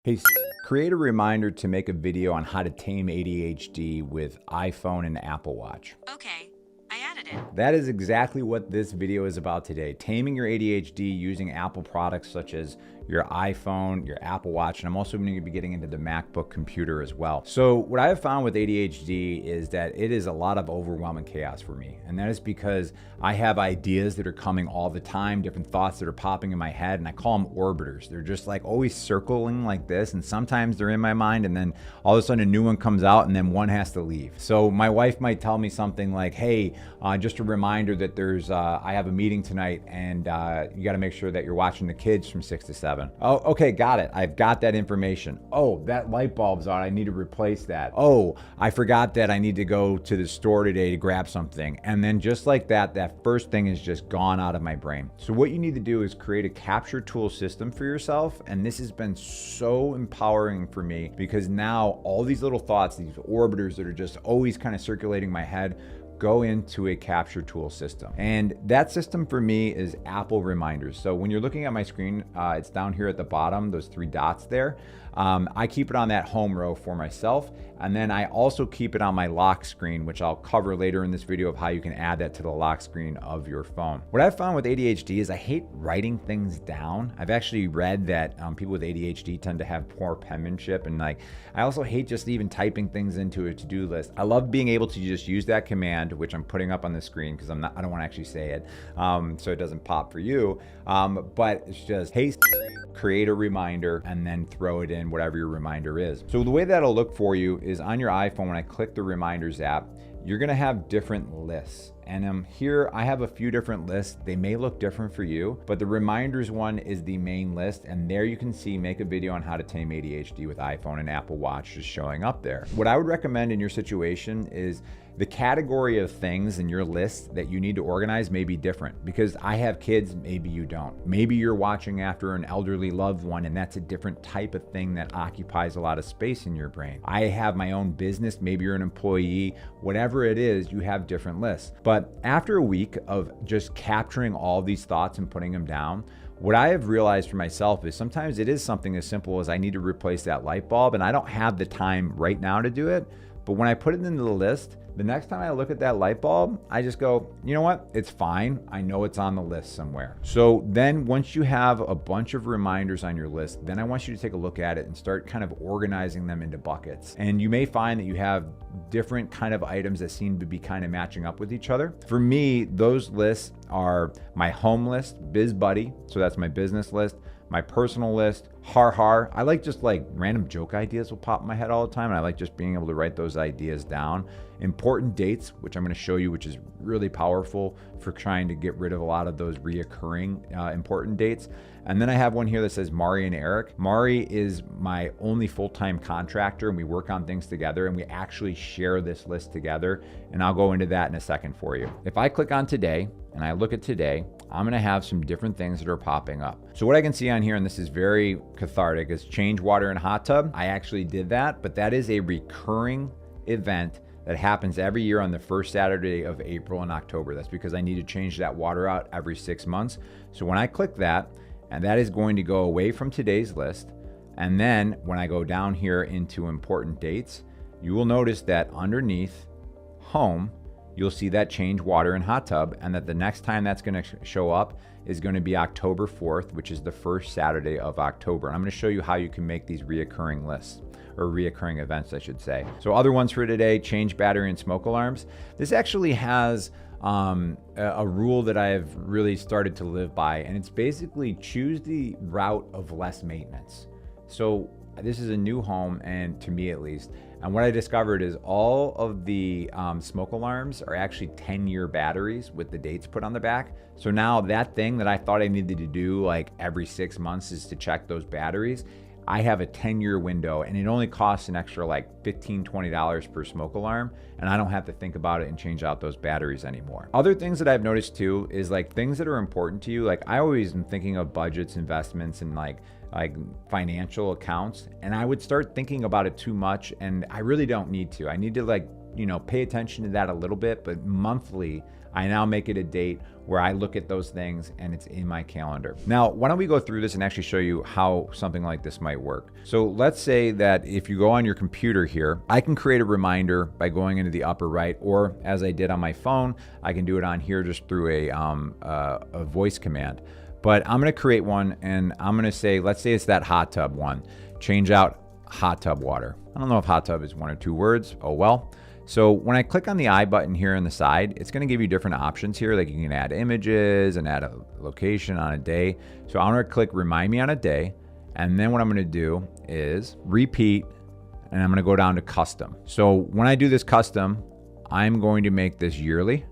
Hey, create a reminder to make a video on how to tame ADHD with iPhone and Apple Watch. Okay, I added it. That is exactly what this video is about today. Taming your ADHD using Apple products such as your iPhone, your Apple Watch, and I'm also going to be getting into the MacBook computer as well. So what I have found with ADHD is that it is a lot of overwhelming chaos for me. And that is because I have ideas that are coming all the time, different thoughts that are popping in my head, and I call them orbiters. They're just like always circling like this, and sometimes they're in my mind, and then all of a sudden a new one comes out, and then one has to leave. So my wife might tell me something like, hey, just a reminder that I have a meeting tonight, and you got to make sure that you're watching the kids from 6 to 7. Oh, okay, got it. I've got that information. Oh, that light bulb's on. I need to replace that. Oh, I forgot that I need to go to the store today to grab something. And then just like that, that first thing is just gone out of my brain. So what you need to do is create a capture tool system for yourself. And this has been so empowering for me because now all these little thoughts, these orbiters that are just always kind of circulating my head, go into a capture tool system. And that system for me is Apple Reminders. So when you're looking at my screen, it's down here at the bottom, those 3 dots there. I keep it on that home row for myself. And then I also keep it on my lock screen, which I'll cover later in this video of how you can add that to the lock screen of your phone. What I've found with ADHD is I hate writing things down. I've actually read that people with ADHD tend to have poor penmanship. And I also hate just even typing things into a to-do list. I love being able to just use that command, which I'm putting up on the screen because I don't want to actually say it, so it doesn't pop for you. But it's just, hey, create a reminder and then throw it in whatever your reminder is. So the way that'll look for you is on your iPhone, when I click the Reminders app, you're gonna have different lists. And here I have a few different lists. They may look different for you, but the Reminders one is the main list. And there you can see make a video on how to tame ADHD with iPhone and Apple Watch just showing up there. What I would recommend in your situation is the category of things in your list that you need to organize may be different because I have kids, maybe you don't. Maybe you're watching after an elderly loved one and that's a different type of thing that occupies a lot of space in your brain. I have my own business, maybe you're an employee, whatever it is, you have different lists. But after a week of just capturing all these thoughts and putting them down, what I have realized for myself is sometimes it is something as simple as I need to replace that light bulb and I don't have the time right now to do it. But when I put it into the list, the next time I look at that light bulb, I just go, you know what? It's fine. I know it's on the list somewhere. So then once you have a bunch of reminders on your list, then I want you to take a look at it and start kind of organizing them into buckets. And you may find that you have different kind of items that seem to be kind of matching up with each other. For me, those lists are my home list, Biz Buddy. So that's my business list. My personal list, har. I like just like random joke ideas will pop in my head all the time. And I like just being able to write those ideas down. Important dates, which I'm going to show you, which is really powerful for trying to get rid of a lot of those reoccurring important dates. And then I have one here that says Mari and Eric. Mari is my only full-time contractor and we work on things together and we actually share this list together. And I'll go into that in a second for you. If I click on today and I look at today, I'm gonna have some different things that are popping up. So what I can see on here, and this is very cathartic, is change water in hot tub. I actually did that, but that is a recurring event that happens every year on the first Saturday of April and October. That's because I need to change that water out every 6 months. So when I click that, and that is going to go away from today's list. And then when I go down here into important dates, you will notice that underneath home, you'll see that change water in hot tub and that the next time that's going to show up is going to be October 4th, which is the first Saturday of October. And I'm going to show you how you can make these reoccurring lists or reoccurring events, I should say. So other ones for today, change battery and smoke alarms. This actually has a rule that I've really started to live by, and it's basically choose the route of less maintenance. So this is a new home, and to me at least, and what I discovered is all of the smoke alarms are actually 10-year batteries with the dates put on the back. So now that thing that I thought I needed to do like every 6 months is to check those batteries. I have a 10-year window and it only costs an extra like $15, $20 per smoke alarm. And I don't have to think about it and change out those batteries anymore. Other things that I've noticed too is like things that are important to you. Like I always am thinking of budgets, investments, and like financial accounts. And I would start thinking about it too much. And I really don't need to. I need to pay attention to that a little bit, but monthly, I now make it a date where I look at those things and it's in my calendar. Now, why don't we go through this and actually show you how something like this might work. So let's say that if you go on your computer here, I can create a reminder by going into the upper right, or as I did on my phone, I can do it on here just through a voice command. But I'm gonna create one and I'm gonna say, let's say it's that hot tub one. Change out hot tub water. I don't know if hot tub is 1 or 2 words, oh well. So when I click on the I button here on the side, it's gonna give you different options here. Like you can add images and add a location on a day. So I'm gonna click remind me on a day. And then what I'm gonna do is repeat, and I'm gonna go down to custom. So when I do this custom, I'm going to make this yearly.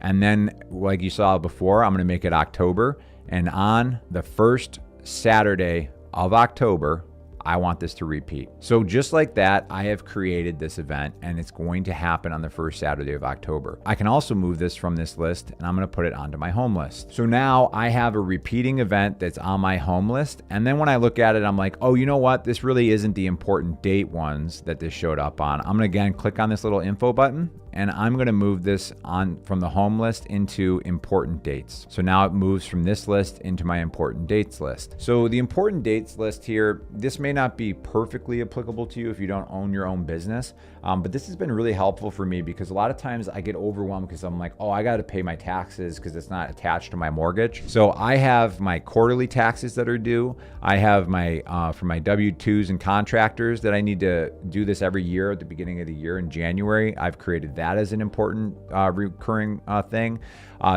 And then like you saw before, I'm gonna make it October. And on the first Saturday of October, I want this to repeat. So just like that, I have created this event and it's going to happen on the first Saturday of October. I can also move this from this list and I'm gonna put it onto my home list. So now I have a repeating event that's on my home list. And then when I look at it, I'm like, oh, you know what? This really isn't the important date ones that this showed up on. I'm gonna again click on this little info button and I'm gonna move this on from the home list into important dates. So now it moves from this list into my important dates list. So the important dates list here, this may not be perfectly applicable to you if you don't own your own business, but this has been really helpful for me because a lot of times I get overwhelmed because I'm like, oh, I gotta pay my taxes because it's not attached to my mortgage. So I have my quarterly taxes that are due. I have my, for my W-2s and contractors that I need to do this every year at the beginning of the year in January. I've created that as an important recurring thing.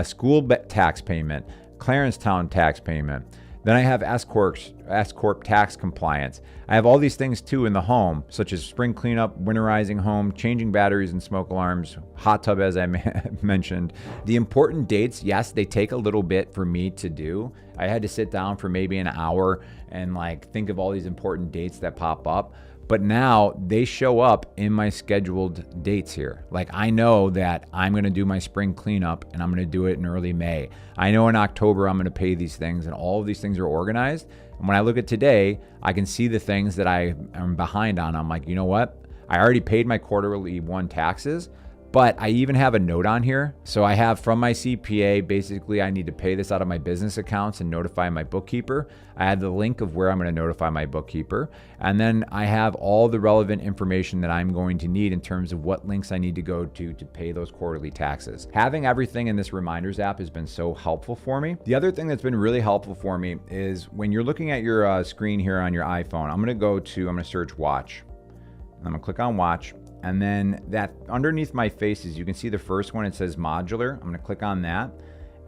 School tax payment, Clarencetown tax payment. Then I have S Corp tax compliance. I have all these things too in the home, such as spring cleanup, winterizing home, changing batteries and smoke alarms, hot tub, as I mentioned. The important dates, yes, they take a little bit for me to do. I had to sit down for maybe an hour and like think of all these important dates that pop up. But now they show up in my scheduled dates here. Like I know that I'm gonna do my spring cleanup and I'm gonna do it in early May. I know in October I'm gonna pay these things and all of these things are organized. And when I look at today, I can see the things that I am behind on. I'm like, you know what? I already paid my quarterly one taxes, but I even have a note on here. So I have from my CPA, basically I need to pay this out of my business accounts and notify my bookkeeper. I have the link of where I'm gonna notify my bookkeeper. And then I have all the relevant information that I'm going to need in terms of what links I need to go to pay those quarterly taxes. Having everything in this reminders app has been so helpful for me. The other thing that's been really helpful for me is when you're looking at your screen here on your iPhone, I'm gonna search watch. I'm gonna click on watch. And then that underneath my faces, you can see the first one, it says modular. I'm gonna click on that.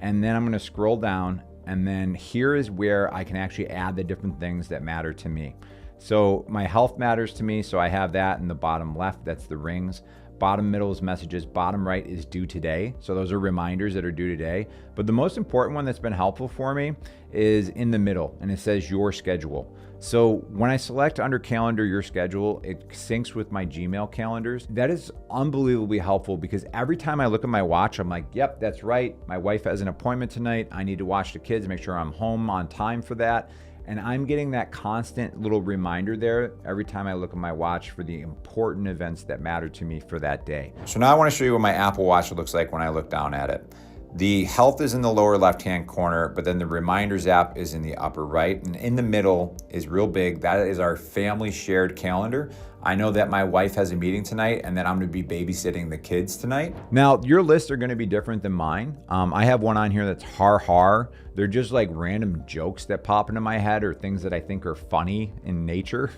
And then I'm gonna scroll down. And then here is where I can actually add the different things that matter to me. So my health matters to me. So I have that in the bottom left, that's the rings. Bottom middle is messages, bottom right is due today. So those are reminders that are due today. But the most important one that's been helpful for me is in the middle and it says your schedule. So when I select under calendar your schedule, it syncs with my Gmail calendars. That is unbelievably helpful because every time I look at my watch, I'm like, yep, that's right. My wife has an appointment tonight. I need to watch the kids, make sure I'm home on time for that. And I'm getting that constant little reminder there every time I look at my watch for the important events that matter to me for that day. So now I want to show you what my Apple Watch looks like when I look down at it. The health is in the lower left-hand corner, but then the reminders app is in the upper right. And in the middle is real big. That is our family shared calendar. I know that my wife has a meeting tonight and that I'm gonna be babysitting the kids tonight. Now, your lists are gonna be different than mine. I have one on here that's har. They're just like random jokes that pop into my head or things that I think are funny in nature.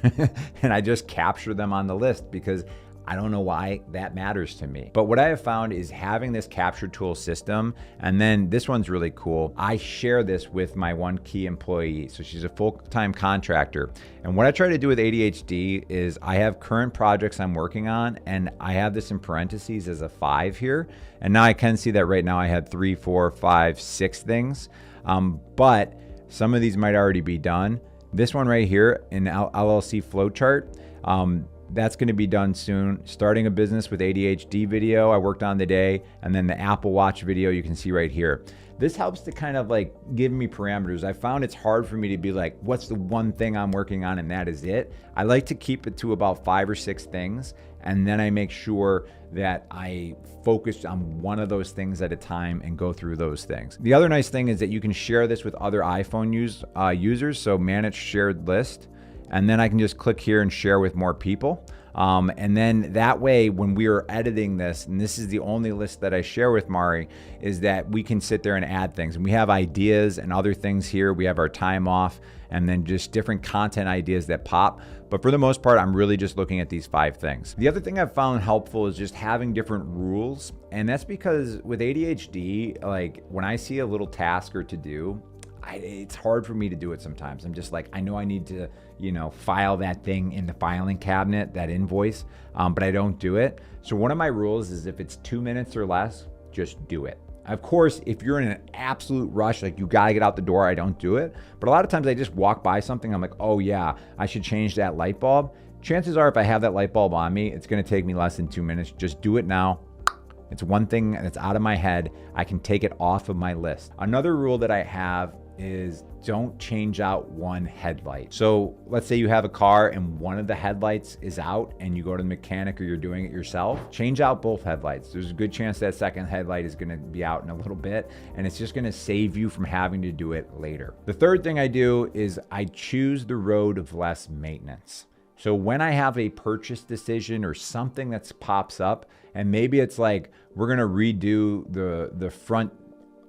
And I just capture them on the list because I don't know why that matters to me. But what I have found is having this capture tool system, and then this one's really cool. I share this with my one key employee. So she's a full-time contractor. And what I try to do with ADHD is I have current projects I'm working on, and I have this in parentheses as a 5 here. And now I can see that right now I had 3, 4, 5, 6 things. But some of these might already be done. This one right here in LLC flowchart, that's going to be done soon. Starting a business with ADHD video I worked on today, and then the Apple Watch video you can see right here. This helps to kind of like give me parameters. I found it's hard for me to be like, what's the one thing I'm working on and that is it. I like to keep it to about 5 or 6 things, and then I make sure that I focus on one of those things at a time and go through those things. The other nice thing is that you can share this with other iPhone users, so manage shared list, and then I can just click here and share with more people. And then that way, when we are editing this, and this is the only list that I share with Mari, is that we can sit there and add things. And we have ideas and other things here. We have our time off and then just different content ideas that pop. But for the most part, I'm really just looking at these 5 things. The other thing I've found helpful is just having different rules. And that's because with ADHD, like when I see a little task or to do, it's hard for me to do it sometimes. I'm just like, I know I need to, file that thing in the filing cabinet, that invoice, but I don't do it. So one of my rules is if it's 2 minutes or less, just do it. Of course, if you're in an absolute rush, like you gotta get out the door, I don't do it. But a lot of times I just walk by something, I'm like, oh yeah, I should change that light bulb. Chances are if I have that light bulb on me, it's gonna take me less than 2 minutes. Just do it now. It's one thing that's out of my head. I can take it off of my list. Another rule that I have is don't change out one headlight. So let's say you have a car and one of the headlights is out and you go to the mechanic or you're doing it yourself, change out both headlights. There's a good chance that second headlight is gonna be out in a little bit, and it's just gonna save you from having to do it later. The third thing I do is I choose the road of less maintenance. So when I have a purchase decision or something that pops up, and maybe it's like, we're gonna redo the front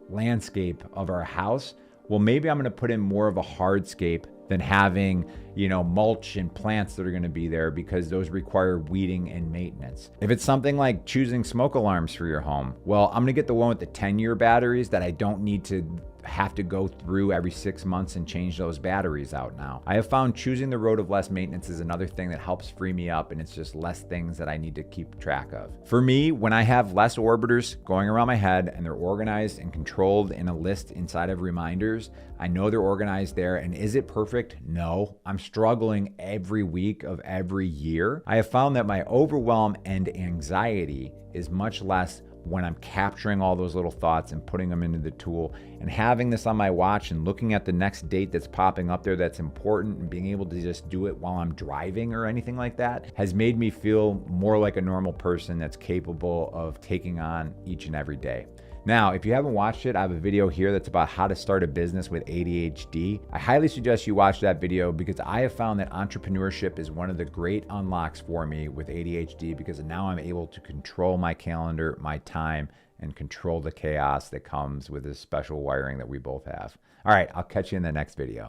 landscape of our house, well, maybe I'm gonna put in more of a hardscape than having, mulch and plants that are gonna be there, because those require weeding and maintenance. If it's something like choosing smoke alarms for your home, well, I'm gonna get the one with the 10-year batteries that I don't need to have to go through every 6 months and change those batteries out now. I have found choosing the road of less maintenance is another thing that helps free me up, and it's just less things that I need to keep track of. For me, when I have less orbiters going around my head and they're organized and controlled in a list inside of reminders, I know they're organized there. And is it perfect? No. I'm struggling every week of every year. I have found that my overwhelm and anxiety is much less when I'm capturing all those little thoughts and putting them into the tool, and having this on my watch and looking at the next date that's popping up there that's important, and being able to just do it while I'm driving or anything like that has made me feel more like a normal person that's capable of taking on each and every day. Now, if you haven't watched it, I have a video here that's about how to start a business with ADHD. I highly suggest you watch that video, because I have found that entrepreneurship is one of the great unlocks for me with ADHD, because now I'm able to control my calendar, my time, and control the chaos that comes with this special wiring that we both have. All right, I'll catch you in the next video.